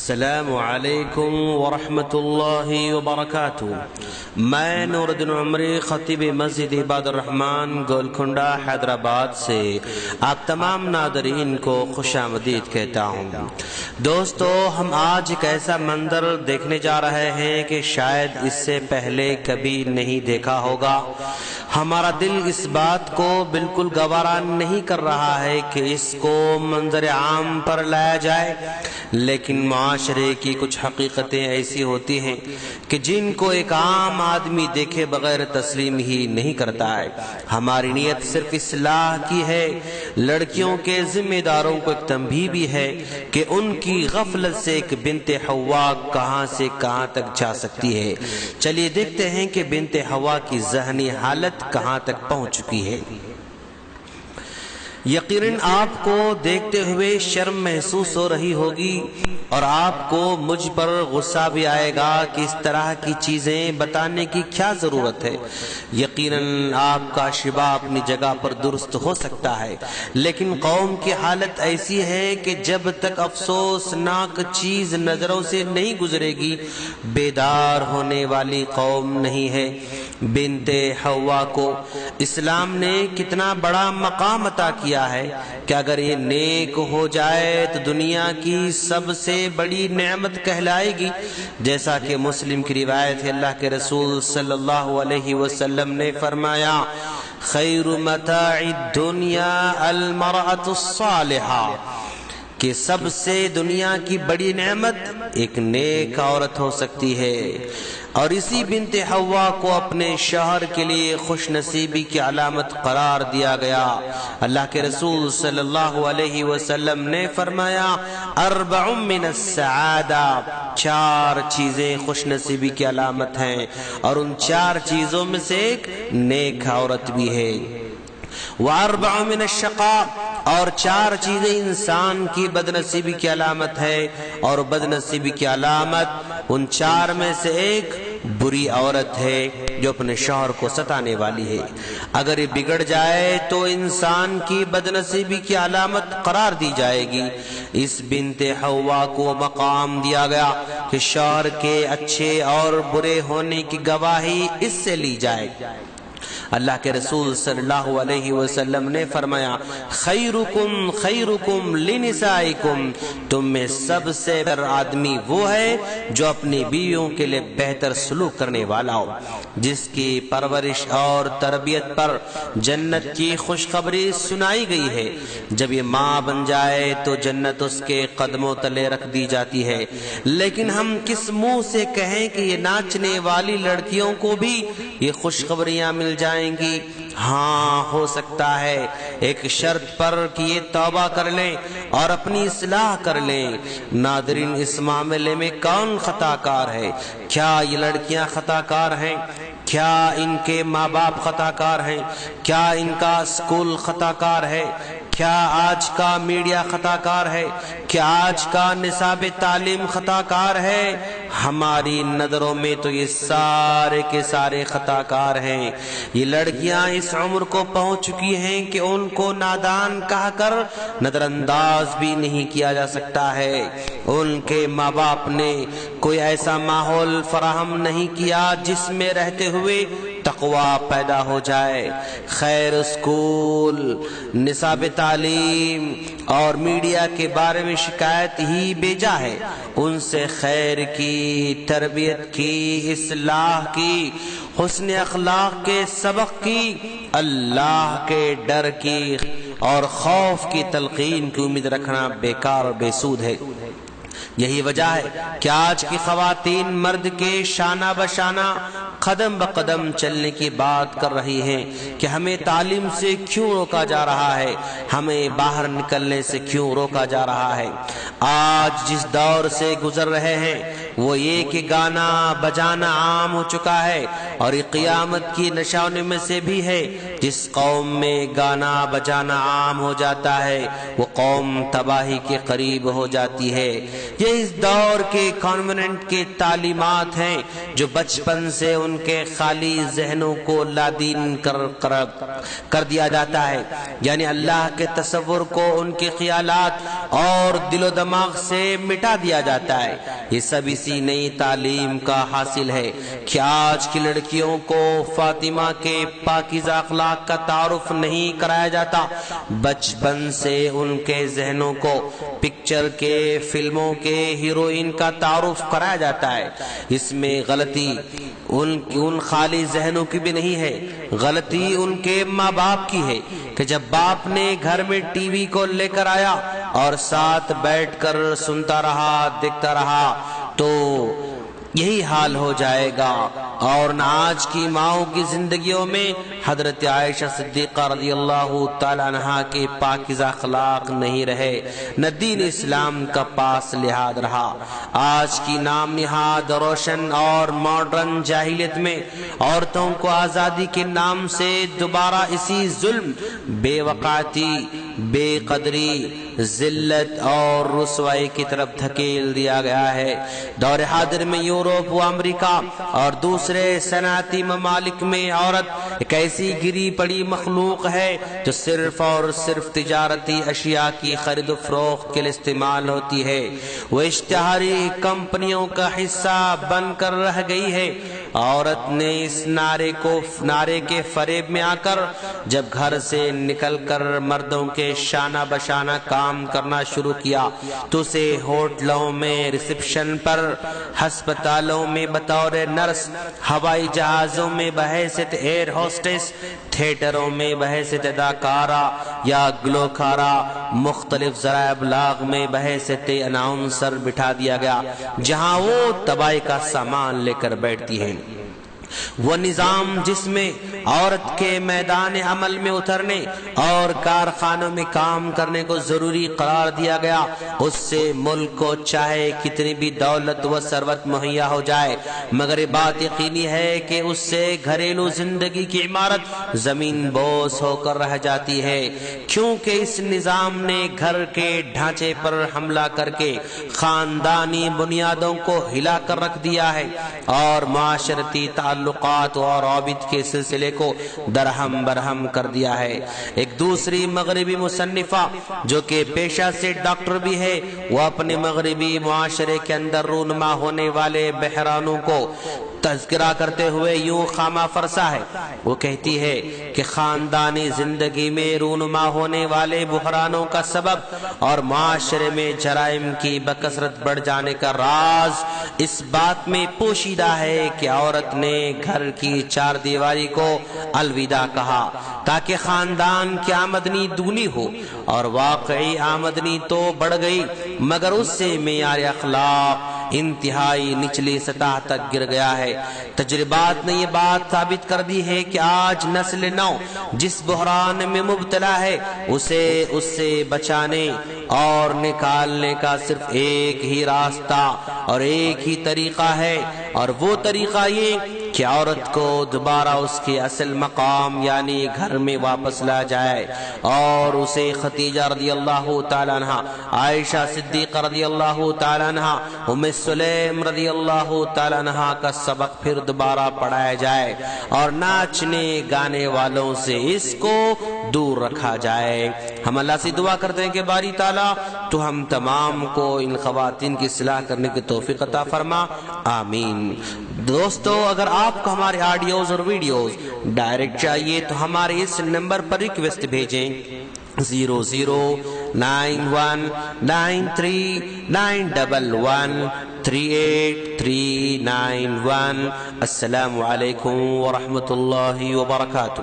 السلام علیکم ورحمۃ اللہ وبرکاتہ۔ میں نور الدین عمری، خطیب مسجد عباد الرحمن، گولکنڈہ، حیدرآباد سے آپ تمام ناظرین کو خوش آمدید کہتا ہوں۔ دوستو، ہم آج ایک ایسا منظر دیکھنے جا رہے ہیں کہ شاید اس سے پہلے کبھی نہیں دیکھا ہوگا۔ ہمارا دل اس بات کو بالکل گوارا نہیں کر رہا ہے کہ اس کو منظر عام پر لایا جائے، لیکن معاشرے کی کچھ حقیقتیں ایسی ہوتی ہیں کہ جن کو ایک عام آدمی دیکھے بغیر تسلیم ہی نہیں کرتا ہے۔ ہماری نیت صرف اصلاح کی ہے۔ لڑکیوں کے ذمہ داروں کو ایک تنبیہ بھی ہے کہ ان کی غفلت سے ایک بنت حوا کہاں سے کہاں تک جا سکتی ہے۔ چلیے دیکھتے ہیں کہ بنت حوا کی ذہنی حالت کہاں تک پہنچ چکی ہے۔ یقیناً آپ کو دیکھتے ہوئے شرم محسوس ہو رہی ہوگی اور آپ کو مجھ پر غصہ بھی آئے گا کہ اس طرح کی چیزیں بتانے کی کیا ضرورت ہے۔ یقیناً آپ کا شبہ اپنی جگہ پر درست ہو سکتا ہے، لیکن قوم کی حالت ایسی ہے کہ جب تک افسوسناک چیز نظروں سے نہیں گزرے گی، بیدار ہونے والی قوم نہیں ہے۔ بنت حوا کو اسلام نے کتنا بڑا مقام عطا کیا ہے کہ اگر یہ نیک ہو جائے تو دنیا کی سب سے بڑی نعمت کہلائے گی، جیسا کہ مسلم کی روایت ہے۔ اللہ کے رسول صلی اللہ علیہ وسلم نے فرمایا، خیر متاع الدنیا المرأة الصالحہ، کہ سب سے دنیا کی بڑی نعمت ایک نیک عورت ہو سکتی ہے۔ اور اسی بنت حوا کو اپنے شوہر کے لیے خوش نصیبی کی علامت قرار دیا گیا۔ اللہ کے رسول صلی اللہ علیہ وسلم نے فرمایا، اربع من السعادہ، 4 چیزیں خوش نصیبی کی علامت ہیں، اور ان 4 چیزوں میں سے ایک نیک عورت بھی ہے۔ واربع من الشقاء، اور 4 چیزیں انسان کی بدنصیبی کی علامت ہے، اور بدنصیبی کی علامت ان 4 میں سے ایک بری عورت ہے جو اپنے شوہر کو ستانے والی ہے۔ اگر یہ بگڑ جائے تو انسان کی بدنصیبی کی علامت قرار دی جائے گی۔ اس بنت حوا کو مقام دیا گیا کہ شوہر کے اچھے اور برے ہونے کی گواہی اس سے لی جائے۔ اللہ کے رسول صلی اللہ علیہ وسلم نے فرمایا، خیرکم خیرکم لنسائکم، تم میں سب سے بہتر آدمی وہ ہے جو اپنی بیویوں کے لیے بہتر سلوک کرنے والا ہو، جس کی پرورش اور تربیت پر جنت کی خوشخبری سنائی گئی ہے۔ جب یہ ماں بن جائے تو جنت اس کے قدموں تلے رکھ دی جاتی ہے۔ لیکن ہم کس منہ سے کہیں کہ یہ ناچنے والی لڑکیوں کو بھی یہ خوشخبریاں مل جائیں گی؟ ہاں، ہو سکتا ہے، ایک شرط پر کہ یہ توبہ کر لیں اور اپنی اصلاح کر لیں۔ ناظرین، اس معاملے میں کون خطا کار ہے؟ کیا یہ لڑکیاں خطا کار ہیں؟ کیا ان کے ماں باپ خطا کار ہیں؟ کیا ان کا اسکول خطا کار ہے؟ کیا آج کا میڈیا خطا کار ہے؟ کیا آج کا نصاب تعلیم خطا کار ہے؟ ہماری نظروں میں تو یہ سارے کے سارے خطا کار ہیں۔ یہ لڑکیاں اس عمر کو پہنچ چکی ہیں کہ ان کو نادان کہہ کر نظر انداز بھی نہیں کیا جا سکتا ہے۔ ان کے ماں باپ نے کوئی ایسا ماحول فراہم نہیں کیا جس میں رہتے ہوئے تقوی پیدا ہو جائے۔ خیر، اسکول، نصاب تعلیم اور میڈیا کے بارے میں شکایت ہی بیجا ہے۔ ان سے خیر کی، تربیت کی، اصلاح کی، حسن اخلاق کے سبق کی، اللہ کے ڈر کی اور خوف کی تلقین کی امید رکھنا بیکار اور بے سود ہے۔ یہی وجہ ہے کہ آج کی خواتین مرد کے شانہ بشانہ، قدم بقدم چلنے کی بات کر رہی ہیں کہ ہمیں تعلیم سے کیوں روکا جا رہا ہے، ہمیں باہر نکلنے سے کیوں روکا جا رہا ہے۔ آج جس دور سے گزر رہے ہیں وہ یہ کہ گانا بجانا عام ہو چکا ہے، اور یہ قیامت کی نشانیوں میں سے بھی ہے۔ جس قوم میں گانا بجانا عام ہو جاتا ہے وہ قوم تباہی کے قریب ہو جاتی ہے۔ یہ اس دور کے کانویننٹ کے تعلیمات ہیں جو بچپن سے ان کے خالی ذہنوں کو لادین کر دیا جاتا ہے، یعنی اللہ کے تصور کو ان کے خیالات اور دل و دماغ سے مٹا دیا جاتا ہے۔ یہ سب اسی نئی تعلیم کا حاصل ہے کہ آج کی لڑکیوں کو فاطمہ کے پاکیزہ اخلاق کا تعارف نہیں کرایا جاتا، بچپن سے ان کے ذہنوں کو پکچر کے، فلموں کے ہیروئن کا تعارف کرایا جاتا ہے۔ اس میں غلطی ان خالی ذہنوں کی بھی نہیں ہے، غلطی ان کے ماں باپ کی ہے کہ جب باپ نے گھر میں ٹی وی کو لے کر آیا اور ساتھ بیٹھ کر سنتا رہا، دیکھتا رہا، تو یہی حال ہو جائے گا۔ اور نہ آج کی ماؤں کی زندگیوں میں حضرت عائشہ صدیقہ رضی اللہ تعالیٰ عنہا کے پاکیزہ اخلاق نہیں رہے، نہ دین اسلام کا پاس لحاظ رہا۔ آج کی نام نہاد روشن اور ماڈرن جاہلیت میں عورتوں کو آزادی کے نام سے دوبارہ اسی ظلم، بے وقاحتی، بے قدری، ذلت اور رسوائی کی طرف دھکیل دیا گیا ہے۔ دور حاضر میں یورپ و امریکہ اور دوسرے صنعتی ممالک میں عورت ایک ایسی گری پڑی مخلوق ہے جو صرف اور صرف تجارتی اشیاء کی خرید و فروخت کے لیے استعمال ہوتی ہے۔ وہ اشتہاری کمپنیوں کا حصہ بن کر رہ گئی ہے۔ عورت نے اس نعرے کے فریب میں آ کر جب گھر سے نکل کر مردوں کے شانہ بشانہ کام کرنا شروع کیا تو اسے ہوٹلوں میں ریسپشن پر، ہسپتالوں میں بطور نرس، ہوائی جہازوں میں بحیثیت ایئر ہوسٹس، تھیٹروں میں بحیثیت اداکارہ یا گلوکارہ، مختلف ذرائع ابلاغ میں بحیثیت اناؤنسر بٹھا دیا گیا جہاں وہ تباہی کا سامان لے کر بیٹھتی ہیں۔ وہ نظام جس میں عورت کے میدان عمل میں اترنے اور کارخانوں میں کام کرنے کو ضروری قرار دیا گیا، اس سے ملک کو چاہے کتنی بھی دولت و ثروت مہیا ہو جائے، مگر یہ بات یقینی ہے کہ اس سے گھریلو زندگی کی عمارت زمین بوس ہو کر رہ جاتی ہے، کیونکہ اس نظام نے گھر کے ڈھانچے پر حملہ کر کے خاندانی بنیادوں کو ہلا کر رکھ دیا ہے اور معاشرتی تعلقات اور روابط کے سلسلے کو درہم برہم کر دیا ہے۔ ایک دوسری مغربی مصنفہ جو کہ پیشہ سے ڈاکٹر بھی ہے، وہ اپنے مغربی معاشرے کے اندر رونما ہونے والے بحرانوں کو تذکرہ کرتے ہوئے یوں خامہ فرسا ہے۔ وہ کہتی ہے کہ خاندانی زندگی میں رونما ہونے والے بحرانوں کا سبب اور معاشرے میں جرائم کی بکثرت بڑھ جانے کا راز اس بات میں پوشیدہ ہے کہ عورت نے گھر کی چار دیواری کو الوداع کہا تاکہ خاندان کی آمدنی دگنی ہو، اور واقعی آمدنی تو بڑھ گئی مگر اس سے معیار اخلاق انتہائی نچلی سطح تک گر گیا ہے۔ تجربات نے یہ بات ثابت کر دی ہے کہ آج نسل نو جس بحران میں مبتلا ہے اس سے بچانے اور نکالنے کا صرف ایک ہی راستہ اور ایک ہی طریقہ ہے، اور وہ طریقہ یہ کہ عورت کو دوبارہ اس کے اصل مقام یعنی گھر میں واپس لا جائے اور اسے خدیجہ رضی اللہ تعالیٰ عنہ، عائشہ صدیقہ رضی اللہ تعالیٰ عنہ، ام سلیم رضی اللہ تعالیٰ عنہ کا سبق پھر دوبارہ پڑھایا جائے اور ناچنے گانے والوں سے اس کو دور رکھا جائے۔ ہم اللہ سے دعا کرتے ہیں کہ باری تعالیٰ تو ہم تمام کو ان خواتین کی اصلاح کرنے کی توفیق عطا فرما، آمین۔ دوستو، اگر آپ کو ہمارے آڈیوز اور ویڈیوز ڈائریکٹ چاہیے تو ہمارے اس نمبر پر ریکویسٹ بھیجیں 00913939113839 السلام علیکم ورحمۃ اللہ وبرکاتہ۔